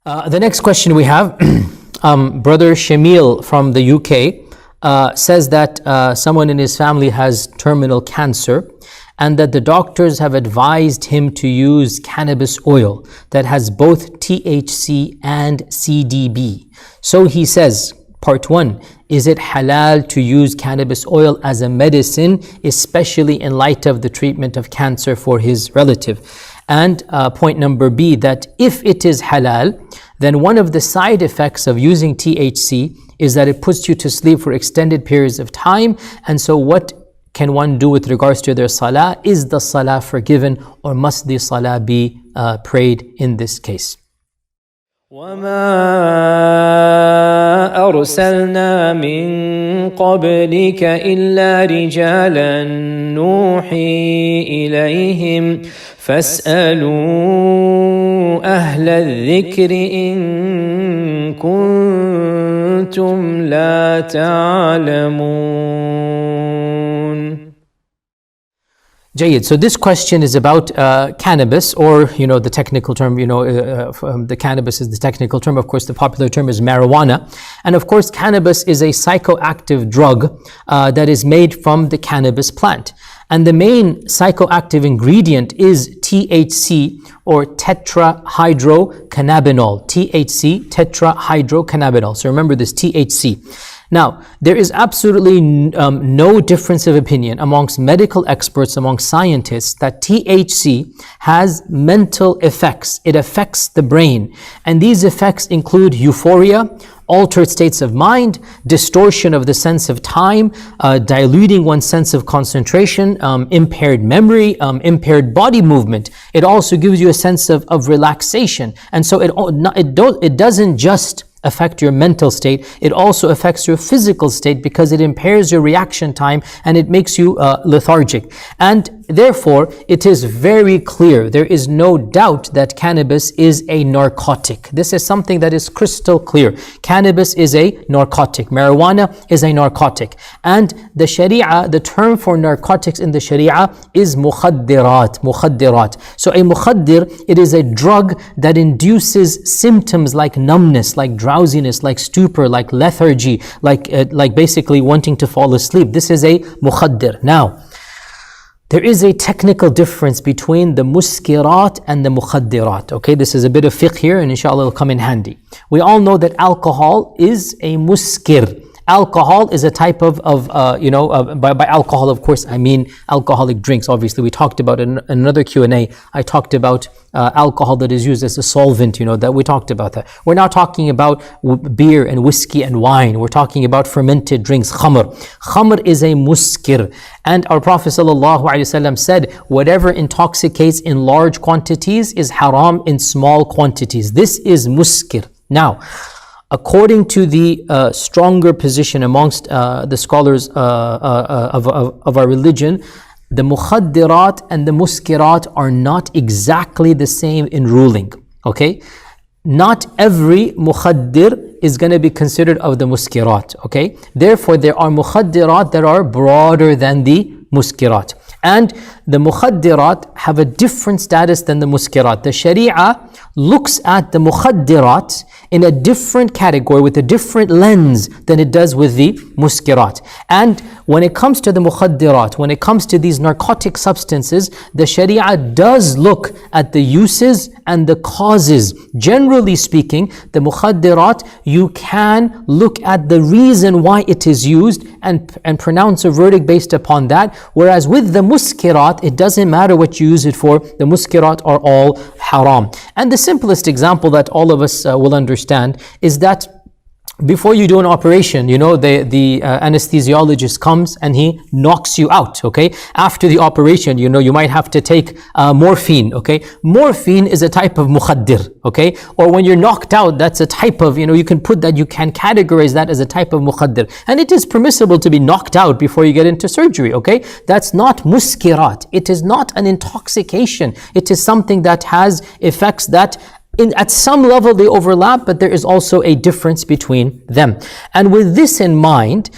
The next question we have, Brother Shamil from the UK says that someone in his family has terminal cancer and that the doctors have advised him to use cannabis oil that has both THC and CBD. So he says, part 1, is it halal to use cannabis oil as a medicine, especially in light of the treatment of cancer for his relative? And point number B, that if it is halal, then one of the side effects of using THC is that it puts you to sleep for extended periods of time. And so what can one do with regards to their salah? Is the salah forgiven, or must the salah be prayed in this case? وما أرسلنا من قبلك إلا رجالا نوحي إليهم فاسألوا أهل الذكر إن كنتم لا تعلمون. Jayyid. So this question is about cannabis, or the technical term, the cannabis is the technical term. Of course, the popular term is marijuana. And of course, cannabis is a psychoactive drug that is made from the cannabis plant. And the main psychoactive ingredient is THC, or tetrahydrocannabinol. THC, tetrahydrocannabinol. So remember this, THC. Now, there is absolutely no difference of opinion amongst medical experts, among scientists, that THC has mental effects. It affects the brain. And these effects include euphoria, altered states of mind, distortion of the sense of time, diluting one's sense of concentration, impaired memory, impaired body movement. It also gives you a sense of relaxation. And so it doesn't just affect your mental state, it also affects your physical state, because it impairs your reaction time and it makes you lethargic. And therefore, it is very clear, there is no doubt that cannabis is a narcotic. This is something that is crystal clear. Cannabis is a narcotic. Marijuana is a narcotic. And the Sharia, the term for narcotics in the Sharia is mukhaddirat. So a mukhaddir, it is a drug that induces symptoms like numbness, like drowsiness, like stupor, like lethargy, like basically wanting to fall asleep. This is a mukhaddir. Now, there is a technical difference between the muskirat and the mukhaddirat. Okay, this is a bit of fiqh here, and inshallah it'll come in handy. We all know that alcohol is a muskir. Alcohol is a type of by alcohol, of course, I mean alcoholic drinks. Obviously, we talked about in another Q&A, I talked about alcohol that is used as a solvent, that we talked about that. We're not talking about beer and whiskey and wine. We're talking about fermented drinks, khamr. Khamr is a muskir. And our Prophet ﷺ said, whatever intoxicates in large quantities is haram in small quantities. This is muskir. Now, according to the stronger position amongst the scholars of our religion, the mukhaddirat and the muskirat are not exactly the same in ruling. Okay? Not every mukhaddir is going to be considered of the muskirat. Okay? Therefore, there are mukhaddirat that are broader than the muskirat. And the mukhaddirat have a different status than the muskirat. The Sharia looks at the mukhaddirat in a different category, with a different lens than it does with the muskirat. And when it comes to the mukhaddirat, when it comes to these narcotic substances, the Sharia does look at the uses and the causes. Generally speaking, the mukhaddirat, you can look at the reason why it is used and pronounce a verdict based upon that. Whereas with the muskirat, it doesn't matter what you use it for. The muskirat are all haram. And the simplest example that all of us will understand is that before you do an operation, the anesthesiologist comes and he knocks you out, okay? After the operation, you might have to take morphine, okay? Morphine is a type of mukhaddir, okay? Or when you're knocked out, that's a type of, you can categorize that as a type of mukhaddir. And it is permissible to be knocked out before you get into surgery, okay? That's not muskirat. It is not an intoxication. It is something that has effects that at some level they overlap, but there is also a difference between them. And with this in mind,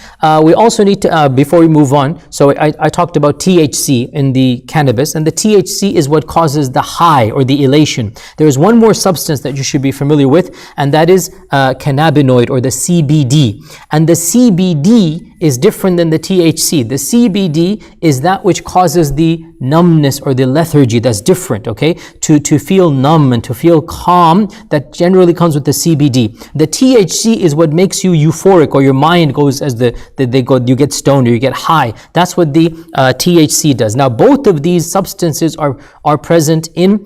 we also need to, before we move on, so I talked about THC in the cannabis, and the THC is what causes the high or the elation. There is one more substance that you should be familiar with, and that is cannabinoid or the CBD. And the CBD is different than the THC. The CBD is that which causes the numbness or the lethargy. That's different, okay? To feel numb and to feel calm, that generally comes with the CBD. The THC is what makes you euphoric, or your mind goes as you get stoned or you get high. That's what the THC does. Now, both of these substances are present in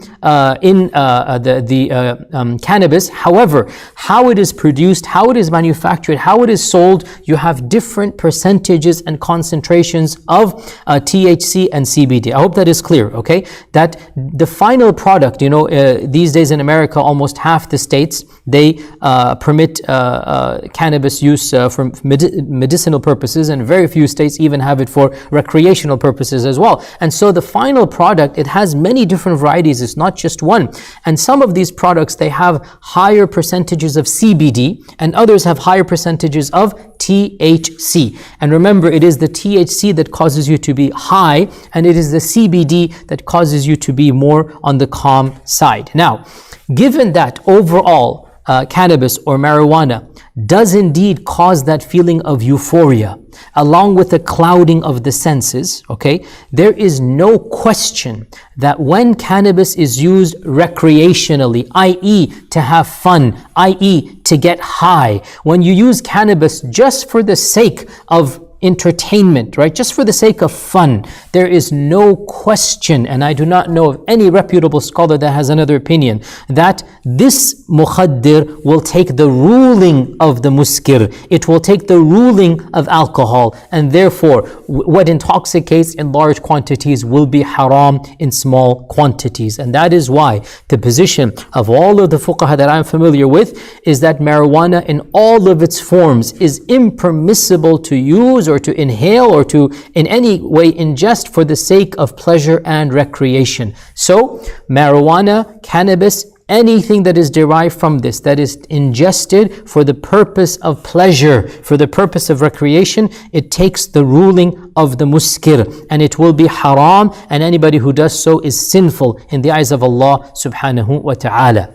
cannabis. However, how it is produced, how it is manufactured, how it is sold, you have different percentages and concentrations of THC and CBD. I hope that is clear, okay? That the final product, these days in America, almost half the states, they permit cannabis use for medicinal purposes, and very few states even have it for recreational purposes as well. And so the final product, it has many different varieties. It's not just one. And some of these products, they have higher percentages of CBD, and others have higher percentages of THC. And remember, it is the THC that causes you to be high, and it is the CBD that causes you to be more on the calm side. Now, given that overall cannabis or marijuana does indeed cause that feeling of euphoria, along with the clouding of the senses, okay, there is no question that when cannabis is used recreationally, i.e. to have fun, i.e. to get high, when you use cannabis just for the sake of entertainment, right? Just for the sake of fun, there is no question, and I do not know of any reputable scholar that has another opinion, that this mukhaddir will take the ruling of the muskir. It will take the ruling of alcohol, and therefore what intoxicates in large quantities will be haram in small quantities. And that is why the position of all of the fuqaha that I'm familiar with is that marijuana in all of its forms is impermissible to use or to inhale or to in any way ingest for the sake of pleasure and recreation. So marijuana, cannabis, anything that is derived from this, that is ingested for the purpose of pleasure, for the purpose of recreation, it takes the ruling of the muskir, and it will be haram, and anybody who does so is sinful in the eyes of Allah subhanahu wa ta'ala.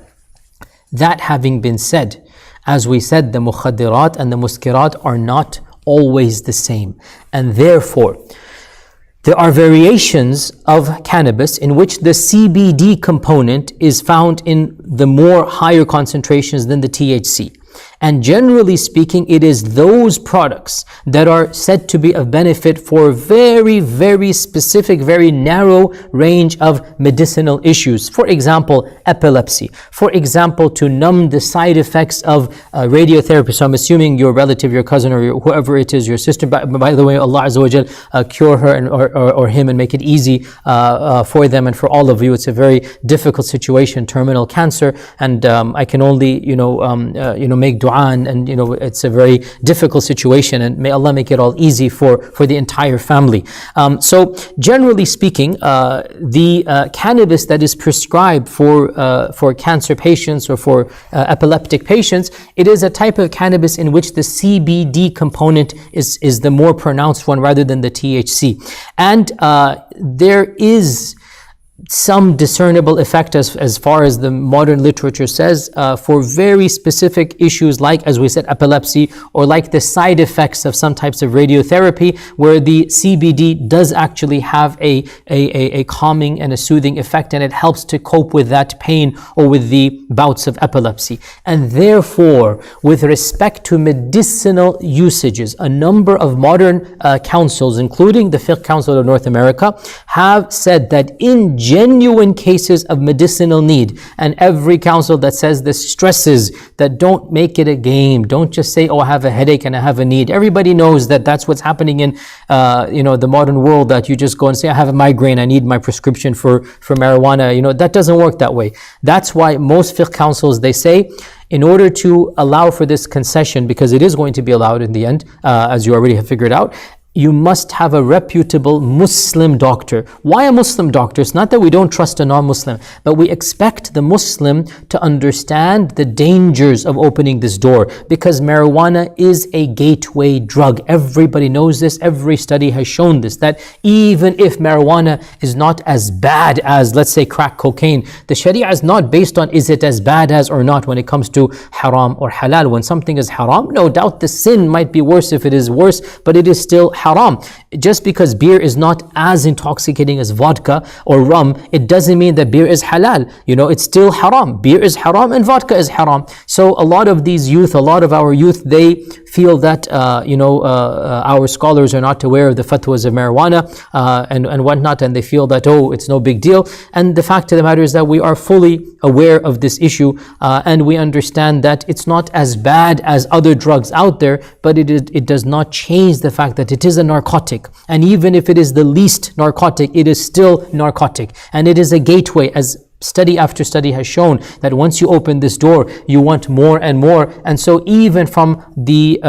That having been said, as we said, the mukhaddirat and the muskirat are not always the same, and therefore there are variations of cannabis in which the CBD component is found in the more higher concentrations than the THC. And generally speaking, it is those products that are said to be of benefit for very, very specific, very narrow range of medicinal issues. For example, epilepsy. For example, to numb the side effects of radiotherapy. So I'm assuming your relative, your cousin, or whoever it is, your sister. By the way, Allah Azza wa Jal cure her or him and make it easy for them and for all of you. It's a very difficult situation, terminal cancer, and I can only make dua, and it's a very difficult situation, and may Allah make it all easy for the entire family. So generally speaking, the cannabis that is prescribed for cancer patients or for epileptic patients, it is a type of cannabis in which the CBD component is the more pronounced one rather than the THC. And there is some discernible effect as far as the modern literature says for very specific issues like, as we said, epilepsy, or like the side effects of some types of radiotherapy, where the CBD does actually have a calming and a soothing effect, and it helps to cope with that pain or with the bouts of epilepsy. And therefore, with respect to medicinal usages, a number of modern councils, including the Fiqh Council of North America, have said that in genuine cases of medicinal need, and every council that says this stresses that don't make it a game, don't just say, oh, I have a headache and I have a need. Everybody knows that that's what's happening in the modern world, that you just go and say, I have a migraine, I need my prescription for marijuana. That doesn't work that way. That's why most fiqh councils, they say, in order to allow for this concession, because it is going to be allowed in the end, as you already have figured out, you must have a reputable Muslim doctor. Why a Muslim doctor? It's not that we don't trust a non-Muslim, but we expect the Muslim to understand the dangers of opening this door, because marijuana is a gateway drug. Everybody knows this. Every study has shown this, that even if marijuana is not as bad as, let's say, crack cocaine, the Sharia is not based on is it as bad as or not when it comes to haram or halal. When something is haram, no doubt the sin might be worse if it is worse, but it is still haram. Just because beer is not as intoxicating as vodka or rum, it doesn't mean that beer is halal. It's still haram. Beer is haram and vodka is haram. So a lot of these youth, a lot of our youth, they feel that our scholars are not aware of the fatwas of marijuana and whatnot, and they feel that, oh, it's no big deal. And the fact of the matter is that we are fully aware of this issue, and we understand that it's not as bad as other drugs out there, but it does not change the fact that it is a narcotic. And even if it is the least narcotic, it is still narcotic. And it is a gateway, as study after study has shown, that once you open this door, you want more and more. And so even from the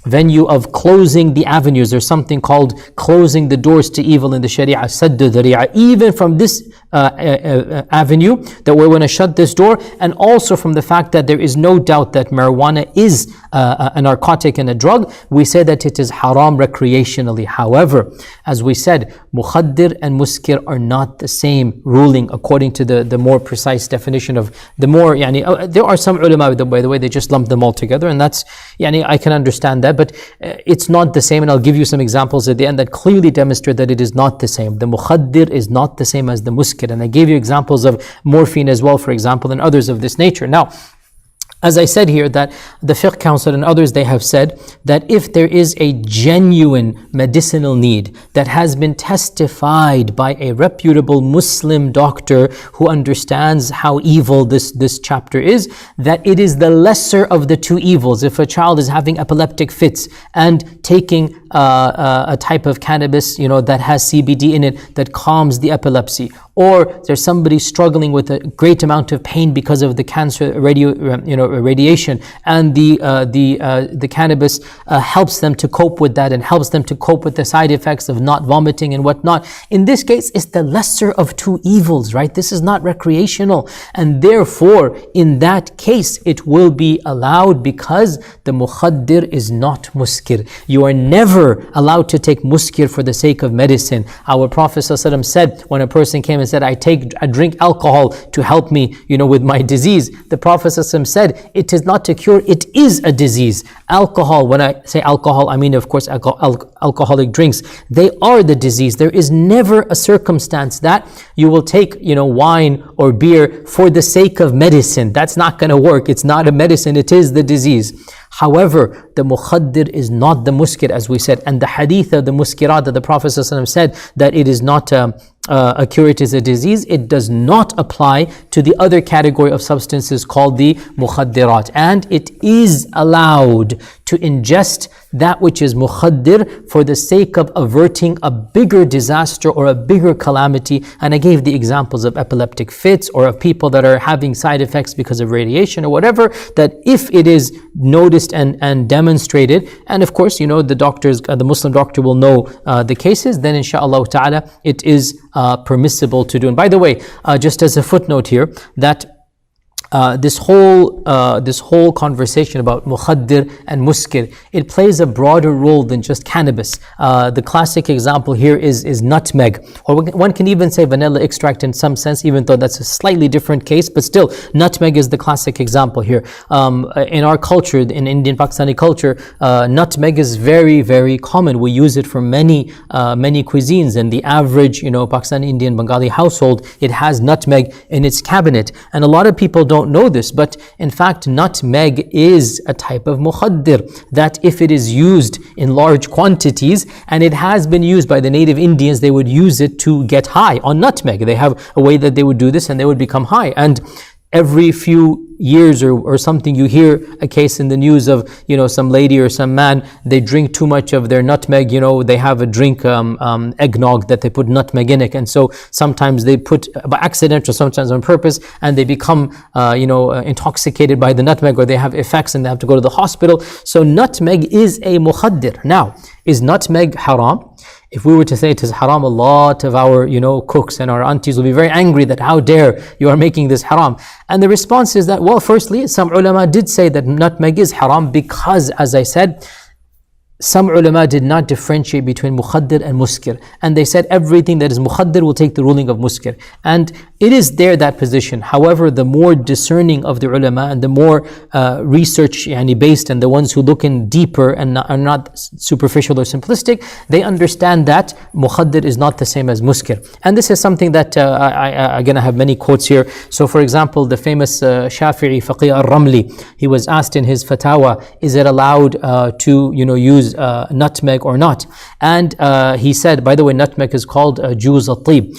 venue of closing the avenues, there's something called closing the doors to evil in the Sharia, saddu dhari'a. Even from this avenue, that we're going to shut this door, and also from the fact that there is no doubt that marijuana is a narcotic and a drug, we say that it is haram recreationally. However, as we said, mukhaddir and muskir are not the same ruling according to the more precise definition of the more, there are some ulama, by the way, they just lump them all together, and that's, I can understand that, but it's not the same. And I'll give you some examples at the end that clearly demonstrate that it is not the same. The mukhaddir is not the same as the muskir. And I gave you examples of morphine as well, for example, and others of this nature. Now, as I said here, that the Fiqh Council and others, they have said that if there is a genuine medicinal need that has been testified by a reputable Muslim doctor who understands how evil this chapter is, that it is the lesser of the two evils. If a child is having epileptic fits and taking a type of cannabis, that has CBD in it that calms the epilepsy, or there's somebody struggling with a great amount of pain because of the cancer radiation, and the cannabis helps them to cope with that and helps them to cope with the side effects of not vomiting and whatnot. In this case, it's the lesser of two evils, right? This is not recreational, and therefore, in that case, it will be allowed because the mukhaddir is not muskir. You are never allowed to take muskir for the sake of medicine. Our Prophet ﷺ said, when a person came and said, I drink alcohol to help me, with my disease. The Prophet ﷺ said, it is not to cure, it is a disease. Alcohol, when I say alcohol, I mean, of course, alcoholic drinks. They are the disease. There is never a circumstance that you will take, wine or beer for the sake of medicine. That's not going to work. It's not a medicine, it is the disease. However, the mukhaddir is not the muskir, as we said. And the hadith of the muskirat that the Prophet ﷺ said that it is not a cure, it is a disease, it does not apply to the other category of substances called the mukhaddirat. And it is allowed to ingest that which is mukhaddir for the sake of averting a bigger disaster or a bigger calamity. And I gave the examples of epileptic fits or of people that are having side effects because of radiation or whatever, that if it is noticed and demonstrated, and of course, the doctors, the Muslim doctor will know the cases, then inshallah ta'ala, it is permissible to do. And by the way, just as a footnote here, that this whole conversation about mukhaddir and muskir, it plays a broader role than just cannabis. The classic example here is nutmeg, or one can even say vanilla extract in some sense, even though that's a slightly different case, but still, nutmeg is the classic example here. In our culture, in Indian Pakistani culture, nutmeg is very, very common. We use it for many cuisines, and the average, Pakistani, Indian, Bengali household, it has nutmeg in its cabinet. And a lot of people don't know this, but in fact, nutmeg is a type of mukhaddir that if it is used in large quantities, and it has been used by the native Indians, they would use it to get high on nutmeg. They have a way that they would do this and they would become high. And every few years or something, you hear a case in the news of, some lady or some man, they drink too much of their nutmeg, they have a drink, eggnog, that they put nutmeg in it. And so sometimes they put, by accident or sometimes on purpose, and they become, intoxicated by the nutmeg, or they have effects and they have to go to the hospital. So nutmeg is a mukhaddir. Now, is nutmeg haram? If we were to say it is haram, a lot of our, cooks and our aunties will be very angry that how dare you are making this haram. And the response is that, well, firstly, some ulama did say that nutmeg is haram because, as I said, some ulama did not differentiate between mukhaddir and muskir. And they said everything that is mukhaddir will take the ruling of muskir. And it is there, that position. However, the more discerning of the ulama and the more research based, and the ones who look in deeper and are not superficial or simplistic, they understand that mukhaddir is not the same as muskir. And this is something that, I have many quotes here. So for example, the famous Shafi'i Faqih al-Ramli, he was asked in his fatwa, is it allowed to use nutmeg or not? And he said, by the way, nutmeg is called juz al-tib.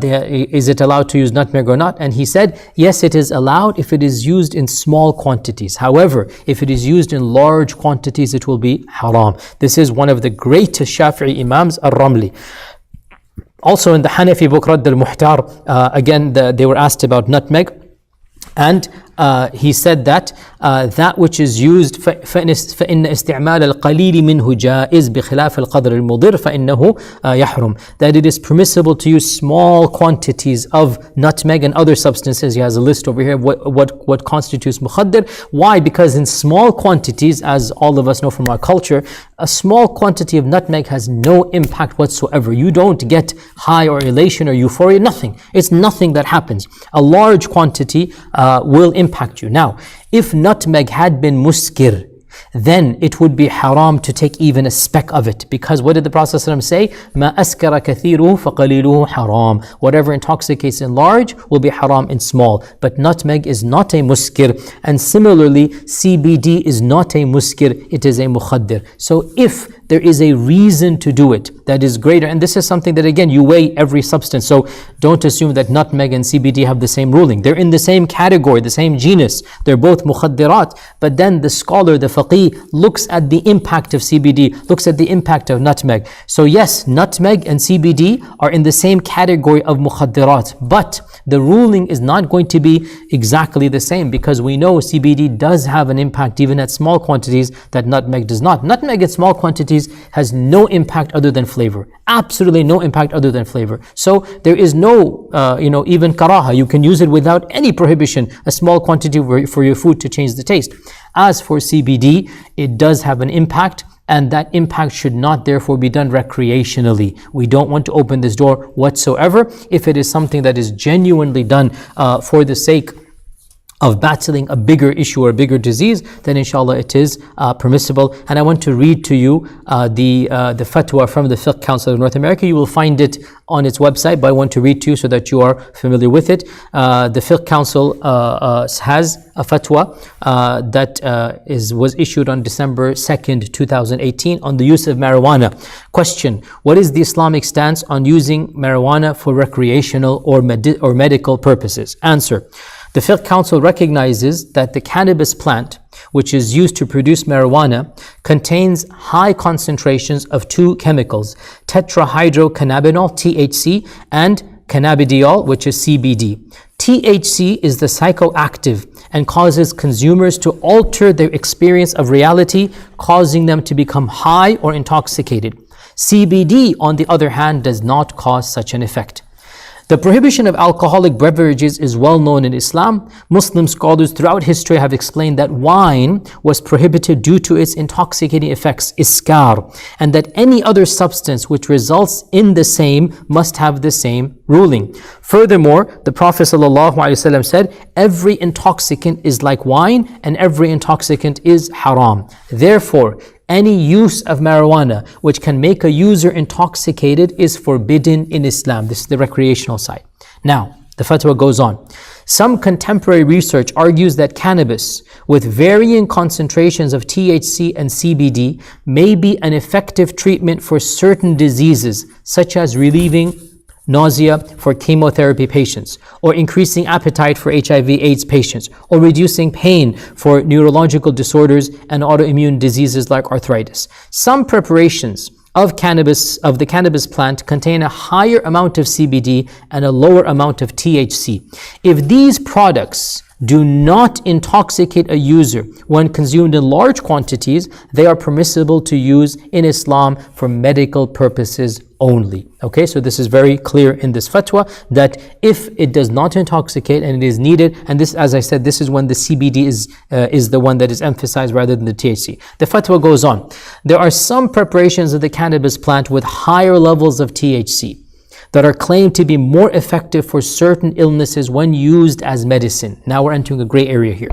Is it allowed to use nutmeg or not? And he said, yes, it is allowed if it is used in small quantities. However, if it is used in large quantities, it will be haram. This is one of the greatest Shafi'i Imams, al-Ramli. Also in the Hanafi book, Radd al-Muhtar, again, they were asked about nutmeg. And he said that that which is used فإن استعمال القليل منه جائز بخلاف القدر المضر فإنه يحرم, that it is permissible to use small quantities of nutmeg and other substances. He has a list over here of what constitutes mukhaddir. Why? Because in small quantities, as all of us know from our culture, a small quantity of nutmeg has no impact whatsoever. You don't get high or elation or euphoria, nothing. It's nothing that happens. A large quantity will impact you. Now, if nutmeg had been muskir, then it would be haram to take even a speck of it. Because what did the Prophet ﷺ say? مَا أَسْكَرَ كَثِيرُهُ فَقَلِيلُهُ حَرَام. Whatever intoxicates in large will be haram in small. But nutmeg is not a muskir. And similarly, CBD is not a muskir, it is a mukhaddir. So if there is a reason to do it that is greater, and this is something that, again, you weigh every substance. So don't assume that nutmeg and CBD have the same ruling. They're in the same category, the same genus. They're both mukhaddirat. But then the scholar, the faqih, looks at the impact of CBD, looks at the impact of nutmeg. So yes, nutmeg and CBD are in the same category of mukhaddirat, but the ruling is not going to be exactly the same, because we know CBD does have an impact even at small quantities that nutmeg does not. Nutmeg at small quantities has no impact other than flavor. Absolutely no impact other than flavor. So there is no, even karaha. You can use it without any prohibition, a small quantity for your food to change the taste. As for CBD, it does have an impact, and that impact should not therefore be done recreationally. We don't want to open this door whatsoever. If it is something that is genuinely done for the sake of battling a bigger issue or a bigger disease, then inshallah it is permissible. And I want to read to you the fatwa from the Fiqh Council of North America. You will find it on its website, but I want to read to you so that you are familiar with it. The Fiqh Council has a fatwa that was issued on December 2nd, 2018 on the use of marijuana. Question: what is the Islamic stance on using marijuana for recreational or medical purposes? Answer: the Fiqh Council recognizes that the cannabis plant, which is used to produce marijuana, contains high concentrations of two chemicals, tetrahydrocannabinol, THC, and cannabidiol, which is CBD. THC is the psychoactive and causes consumers to alter their experience of reality, causing them to become high or intoxicated. CBD, on the other hand, does not cause such an effect. The prohibition of alcoholic beverages is well known in Islam. Muslim scholars throughout history have explained that wine was prohibited due to its intoxicating effects, iskar, and that any other substance which results in the same must have the same ruling. Furthermore, the Prophet ﷺ said, every intoxicant is like wine and every intoxicant is haram. Therefore, any use of marijuana which can make a user intoxicated is forbidden in Islam. This is the recreational side. Now, the fatwa goes on. Some contemporary research argues that cannabis with varying concentrations of THC and CBD may be an effective treatment for certain diseases, such as relieving nausea for chemotherapy patients, or increasing appetite for HIV/AIDS patients, or reducing pain for neurological disorders and autoimmune diseases like arthritis. Some preparations of the cannabis plant contain a higher amount of CBD and a lower amount of THC. If these products do not intoxicate a user when consumed in large quantities, they are permissible to use in Islam for medical purposes only. Okay, so this is very clear in this fatwa that if it does not intoxicate and it is needed, and this, as I said, this is when the CBD is the one that is emphasized rather than the THC. The fatwa goes on. There are some preparations of the cannabis plant with higher levels of THC that are claimed to be more effective for certain illnesses when used as medicine. Now we're entering a gray area here.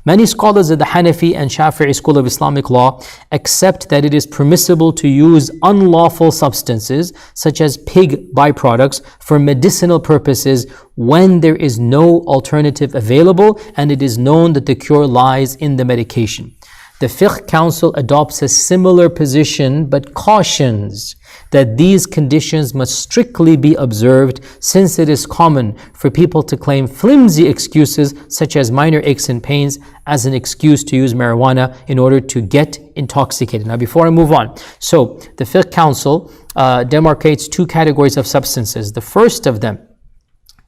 Many scholars of the Hanafi and Shafi'i school of Islamic law accept that it is permissible to use unlawful substances such as pig byproducts for medicinal purposes when there is no alternative available and it is known that the cure lies in the medication. The Fiqh Council adopts a similar position but cautions that these conditions must strictly be observed, since it is common for people to claim flimsy excuses such as minor aches and pains as an excuse to use marijuana in order to get intoxicated. Now before I move on, so the Fiqh Council demarcates two categories of substances. The first of them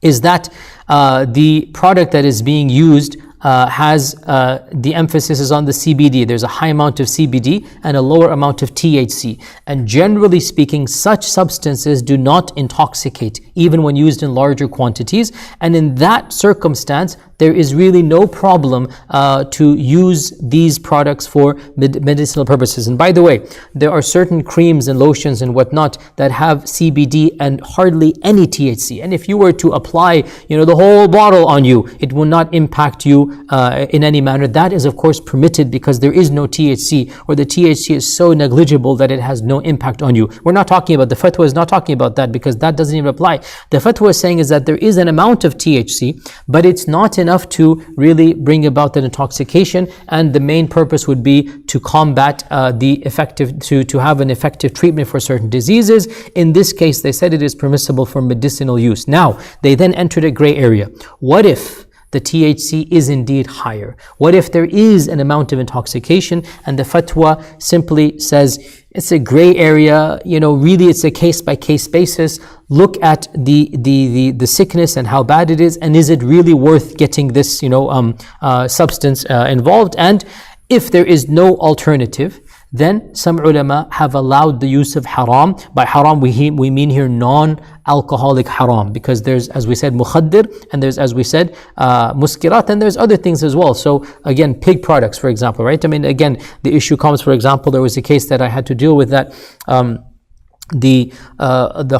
is that the product that is being used has the emphasis is on the CBD. There's a high amount of CBD and a lower amount of THC. And generally speaking, such substances do not intoxicate, even when used in larger quantities. And in that circumstance, there is really no problem to use these products for medicinal purposes. And by the way, there are certain creams and lotions and whatnot that have CBD and hardly any THC. And if you were to apply, the whole bottle on you, it will not impact you in any manner. That is, of course, permitted because there is no THC, or the THC is so negligible that it has no impact on you. We're not talking about, the fatwa is not talking about that, because that doesn't even apply. The fatwa is saying is that there is an amount of THC, but it's not enough to really bring about that intoxication, and the main purpose would be to combat to have an effective treatment for certain diseases. In this case, they said it is permissible for medicinal use. Now, they then entered a gray area. What if the THC is indeed higher? What if there is an amount of intoxication? And the fatwa simply says it's a gray area, really it's a case-by-case basis. Look at the sickness and how bad it is, and is it really worth getting this substance involved? And if there is no alternative, then some ulama have allowed the use of haram. By haram we mean here non-alcoholic haram, because there's, as we said, mukhaddir, and there's, as we said, muskirat, and there's other things as well. So again, pig products, for example, right? I mean, again, the issue comes, for example, there was a case that I had to deal with that the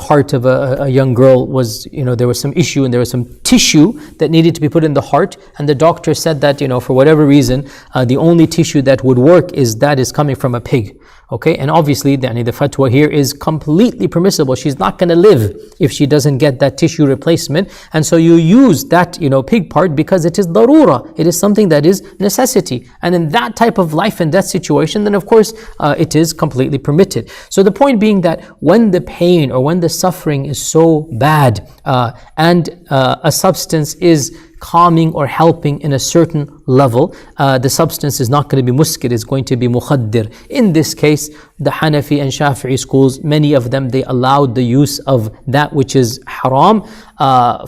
heart of a young girl was, there was some issue, and there was some tissue that needed to be put in the heart, and the doctor said that, for whatever reason, the only tissue that would work is coming from a pig. Okay, and obviously the fatwa here is completely permissible. She's not going to live if she doesn't get that tissue replacement, and so you use that pig part because it is darura. It is something that is necessity, and in that type of life and death situation, then of course it is completely permitted. So the point being that when the pain or when the suffering is so bad and a substance is calming or helping in a certain level, the substance is not going to be muskir, it's going to be mukhaddir. In this case, the Hanafi and Shafi'i schools, many of them, they allowed the use of that which is haram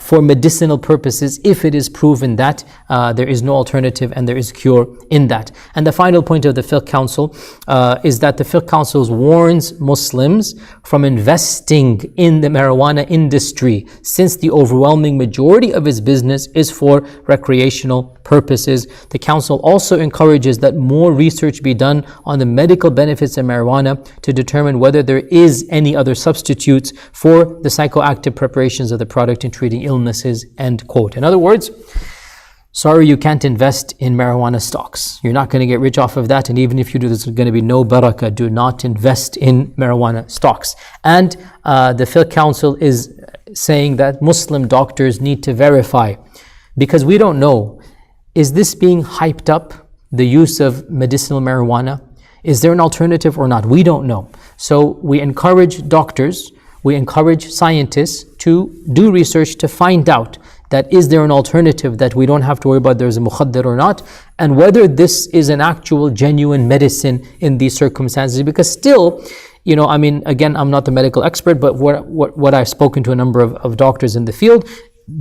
for medicinal purposes if it is proven that there is no alternative and there is cure in that. And the final point of the Fiqh Council is that the Fiqh Council warns Muslims from investing in the marijuana industry, since the overwhelming majority of its business is for recreational purposes. The Council also encourages that more research be done on the medical benefits of marijuana to determine whether there is any other substitutes for the psychoactive preparations of the product in treating illnesses, end quote. In other words, sorry, you can't invest in marijuana stocks. You're not going to get rich off of that, and even if you do, there's going to be no barakah. Do not invest in marijuana stocks. And the Fiqh Council is saying that Muslim doctors need to verify, because we don't know, is this being hyped up, the use of medicinal marijuana? Is there an alternative or not? We don't know. So we encourage doctors, we encourage scientists to do research to find out that is there an alternative that we don't have to worry about there's a mukhaddir or not, and whether this is an actual genuine medicine in these circumstances. Because still, I mean, again, I'm not the medical expert, but what I've spoken to a number of doctors in the field,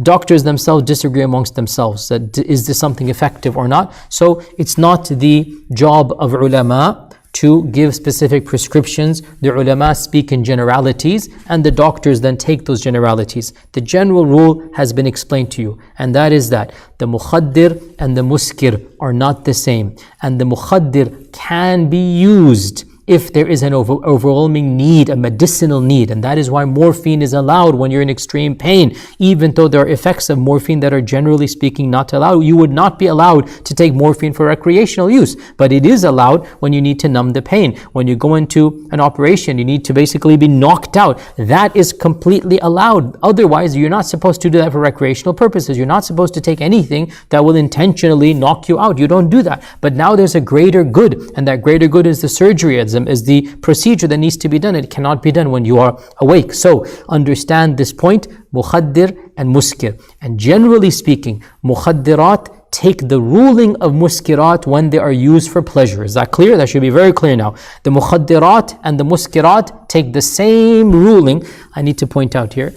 doctors themselves disagree amongst themselves that is this something effective or not. So it's not the job of ulama to give specific prescriptions. The ulama speak in generalities and the doctors then take those generalities. The general rule has been explained to you, and that is that the mukhaddir and the muskir are not the same, and the mukhaddir can be used if there is an overwhelming need, a medicinal need. And that is why morphine is allowed when you're in extreme pain, even though there are effects of morphine that are generally speaking not allowed. You would not be allowed to take morphine for recreational use, but it is allowed when you need to numb the pain. When you go into an operation, you need to basically be knocked out. That is completely allowed. Otherwise, you're not supposed to do that for recreational purposes. You're not supposed to take anything that will intentionally knock you out. You don't do that. But now there's a greater good, and that greater good is the surgery, is the procedure that needs to be done. It cannot be done when you are awake. So understand this point, mukhaddir and muskir. And generally speaking, mukhaddirat take the ruling of muskirat when they are used for pleasure. Is that clear? That should be very clear now. The mukhaddirat and the muskirat take the same ruling. I need to point out here,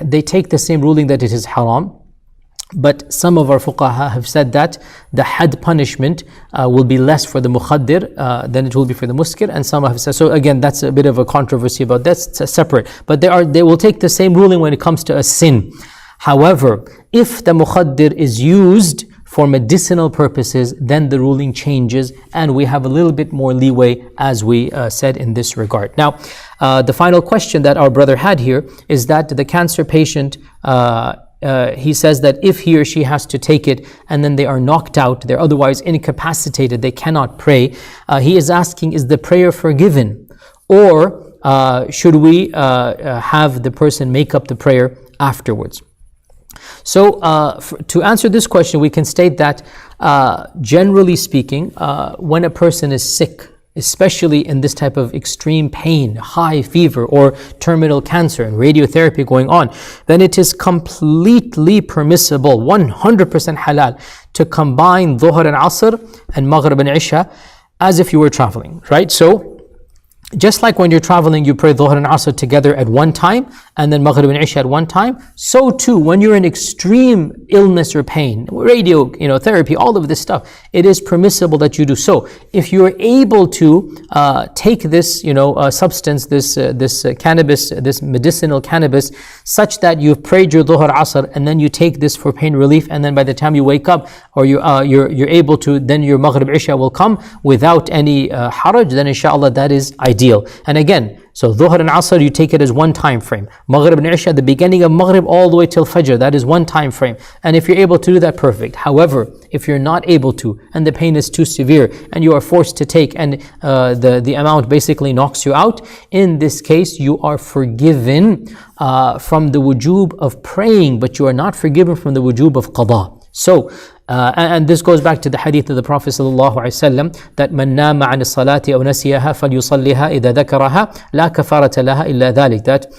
they take the same ruling that it is haram. But some of our fuqaha have said that the had punishment will be less for the mukhaddir than it will be for the muskir, and some have said, so again, that's a bit of a controversy about that, it's separate. But they will take the same ruling when it comes to a sin. However, if the mukhaddir is used for medicinal purposes, then the ruling changes, and we have a little bit more leeway, as we said in this regard. Now, the final question that our brother had here is that the cancer patient, he says that if he or she has to take it and then they are knocked out, they're otherwise incapacitated, they cannot pray, he is asking, is the prayer forgiven? Or should we have the person make up the prayer afterwards? So to answer this question, we can state that generally speaking, when a person is sick, especially in this type of extreme pain, high fever or terminal cancer and radiotherapy going on, then it is completely permissible, 100% halal, to combine Dhuhr and Asr and Maghrib and Isha as if you were traveling, right? So just like when you're traveling, you pray Dhuhr and Asr together at one time, and then Maghrib and Isha at one time, so too, when you're in extreme illness or pain, radio, therapy, all of this stuff, it is permissible that you do so. If you're able to take this, substance, this cannabis, this medicinal cannabis, such that you've prayed your Dhuhr Asr, and then you take this for pain relief, and then by the time you wake up, or you're able to, then your Maghrib Isha will come without any haraj, then inshallah that is ideal. And again, so Dhuhr and Asr, you take it as one time frame. Maghrib and Isha, the beginning of Maghrib all the way till Fajr, that is one time frame. And if you're able to do that, perfect. However, if you're not able to, and the pain is too severe, and you are forced to take, and the amount basically knocks you out, in this case, you are forgiven from the wujub of praying, but you are not forgiven from the wujub of qada. So, and this goes back to the hadith of the Prophet ﷺ that من نام عن الصلاة أو نسيها فليصليها إذا ذكرها لا كفارة لها إلا ذلك, that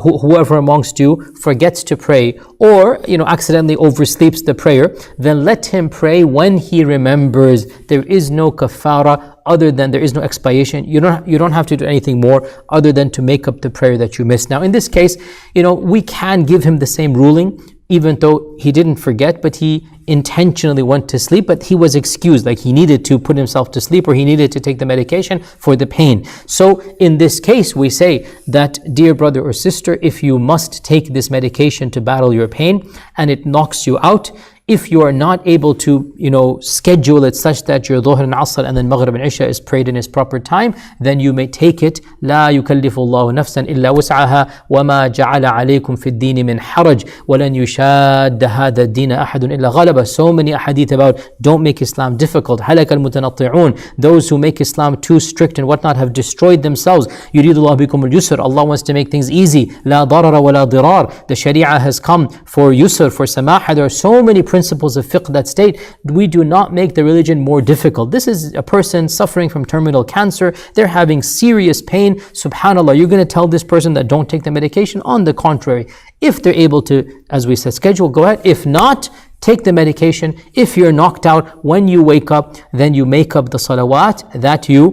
whoever amongst you forgets to pray or accidentally oversleeps the prayer, then let him pray when he remembers. There is no kafara other than, there is no expiation. You don't have to do anything more other than to make up the prayer that you missed. Now in this case, we can give him the same ruling, even though he didn't forget, but he intentionally went to sleep, but he was excused, like he needed to put himself to sleep or he needed to take the medication for the pain. So in this case, we say that, dear brother or sister, if you must take this medication to battle your pain and it knocks you out, if you are not able to, schedule it such that your Dhuhr and Asr and then Maghrib and Isha is prayed in its proper time, then you may take it. لا يكلف الله نفسا إلا وسعها وما جعل عليكم في الدين من حرج ولن يشاد هذا الدين أحد إلا غلبه. So many ahadith about don't make Islam difficult. هلك المتنطعون. Those who make Islam too strict and whatnot have destroyed themselves. يريد الله بكم اليسر. Allah wants to make things easy. لا ضرر ولا ضرار. The Sharia has come for yusr, for samahah. There are so many principles of fiqh that state we do not make the religion more difficult. This is a person suffering from terminal cancer. They're having serious pain. SubhanAllah, you're going to tell this person that don't take the medication? On the contrary, if they're able to, as we said, schedule, go ahead. If not, take the medication. If you're knocked out when you wake up, then you make up the salawat that you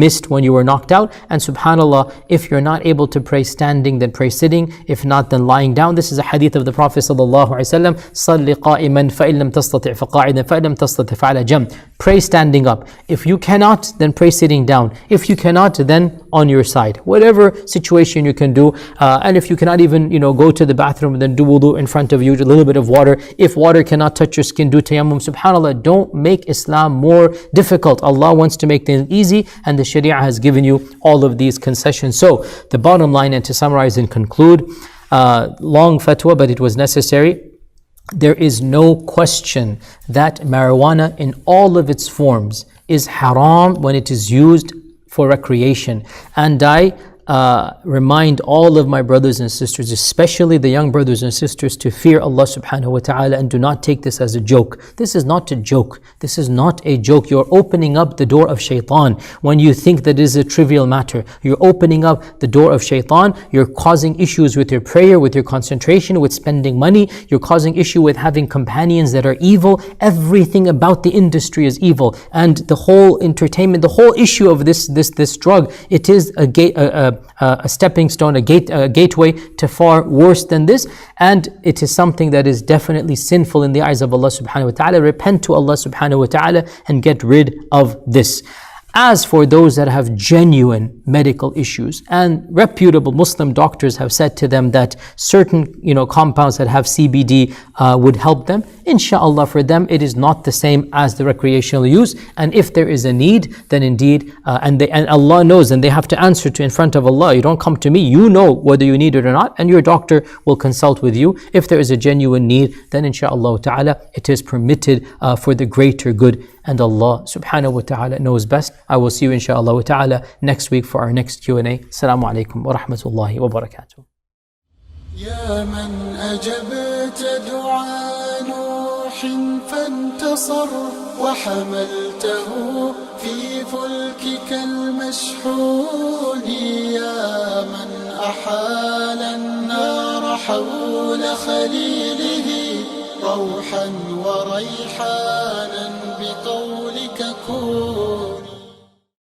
missed when you were knocked out. And subhanAllah, if you're not able to pray standing, then pray sitting. If not, then lying down. This is a hadith of the Prophet sallallahu alaihi wasallam. صَلِّ قَائِمًا فَإِن لَمْ تَسْتَطِعْ فَقَاعِدًا فَإِن لَمْ تَسْتَطِعْ فَعَلَى جَنْبٍ. Pray standing up. If you cannot, then pray sitting down. If you cannot, then on your side. Whatever situation you can do. And if you cannot even, go to the bathroom, then do wudu in front of you, a little bit of water. If water cannot touch your skin, do tayammum. SubhanAllah, don't make Islam more difficult. Allah wants to make things easy, and the Sharia has given you all of these concessions. So the bottom line, and to summarize and conclude, long fatwa, but it was necessary. There is no question that marijuana in all of its forms is haram when it is used for recreation. And I remind all of my brothers and sisters, especially the young brothers and sisters, to fear Allah subhanahu wa ta'ala and do not take this as a joke. This is not a joke. This is not a joke. You're opening up the door of shaitan when you think that it is a trivial matter. You're opening up the door of shaitan. You're causing issues with your prayer, with your concentration, with spending money. You're causing issue with having companions that are evil. Everything about the industry is evil. And the whole entertainment, the whole issue of this drug, it is a stepping stone, a gateway to far worse than this, and it is something that is definitely sinful in the eyes of Allah subhanahu wa ta'ala. Repent to Allah subhanahu wa ta'ala and get rid of this. As for those that have genuine medical issues, and reputable Muslim doctors have said to them that certain compounds that have CBD would help them, inshallah for them it is not the same as the recreational use. And if there is a need, then indeed, and Allah knows, and they have to answer to in front of Allah. You don't come to me, you know whether you need it or not, and your doctor will consult with you. If there is a genuine need, then inshallah ta'ala it is permitted for the greater good. And Allah subhanahu wa ta'ala knows best. I will see you inshaAllah ta'ala next week for our next Q&A. Assalamu alaikum wa rahmatullahi wa barakatuh. يا من أجبت دعاء نوح فانتصر وحملته في فلكك المشحون يا من أحال النار حول خليله روحا وريحانا بقولك كن